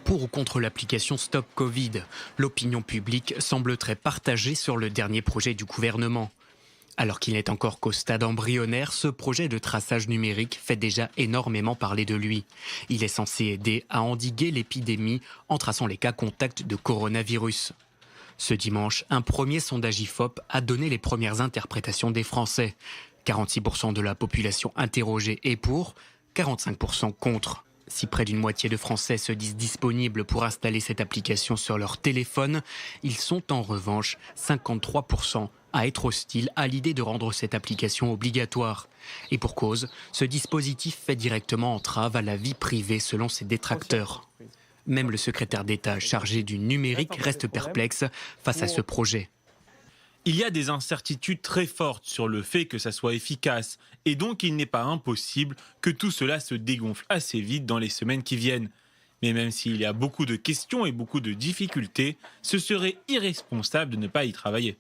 Pour ou contre l'application Stop Covid, l'opinion publique semble très partagée sur le dernier projet du gouvernement. Alors qu'il n'est encore qu'au stade embryonnaire, ce projet de traçage numérique fait déjà énormément parler de lui. Il est censé aider à endiguer l'épidémie en traçant les cas contacts de coronavirus. Ce dimanche, un premier sondage IFOP a donné les premières interprétations des Français. 46% de la population interrogée est pour, 45% contre. Si près d'une moitié de Français se disent disponibles pour installer cette application sur leur téléphone, ils sont en revanche 53% à être hostiles à l'idée de rendre cette application obligatoire. Et pour cause, ce dispositif fait directement entrave à la vie privée selon ses détracteurs. Même le secrétaire d'État chargé du numérique reste perplexe face à ce projet. Il y a des incertitudes très fortes sur le fait que ça soit efficace et donc il n'est pas impossible que tout cela se dégonfle assez vite dans les semaines qui viennent. Mais même s'il y a beaucoup de questions et beaucoup de difficultés, ce serait irresponsable de ne pas y travailler.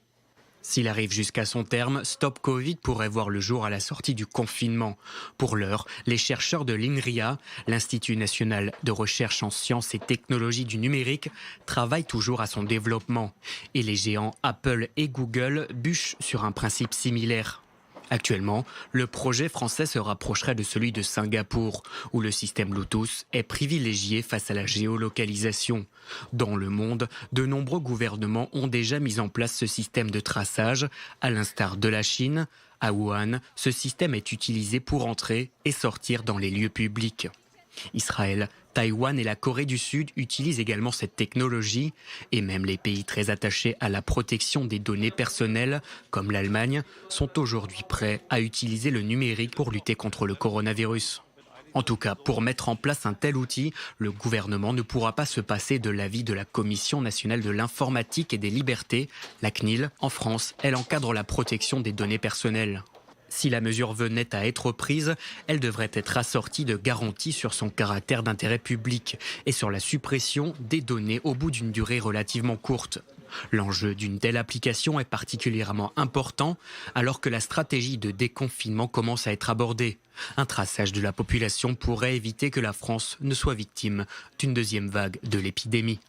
S'il arrive jusqu'à son terme, Stop Covid pourrait voir le jour à la sortie du confinement. Pour l'heure, les chercheurs de l'INRIA, l'Institut national de recherche en sciences et technologies du numérique, travaillent toujours à son développement. Et les géants Apple et Google bûchent sur un principe similaire. Actuellement, le projet français se rapprocherait de celui de Singapour, où le système Bluetooth est privilégié face à la géolocalisation. Dans le monde, de nombreux gouvernements ont déjà mis en place ce système de traçage, à l'instar de la Chine. À Wuhan, ce système est utilisé pour entrer et sortir dans les lieux publics. Israël, Taïwan et la Corée du Sud utilisent également cette technologie et même les pays très attachés à la protection des données personnelles, comme l'Allemagne, sont aujourd'hui prêts à utiliser le numérique pour lutter contre le coronavirus. En tout cas, pour mettre en place un tel outil, le gouvernement ne pourra pas se passer de l'avis de la Commission nationale de l'informatique et des libertés, la CNIL. En France, elle encadre la protection des données personnelles. Si la mesure venait à être prise, elle devrait être assortie de garanties sur son caractère d'intérêt public et sur la suppression des données au bout d'une durée relativement courte. L'enjeu d'une telle application est particulièrement important alors que la stratégie de déconfinement commence à être abordée. Un traçage de la population pourrait éviter que la France ne soit victime d'une deuxième vague de l'épidémie.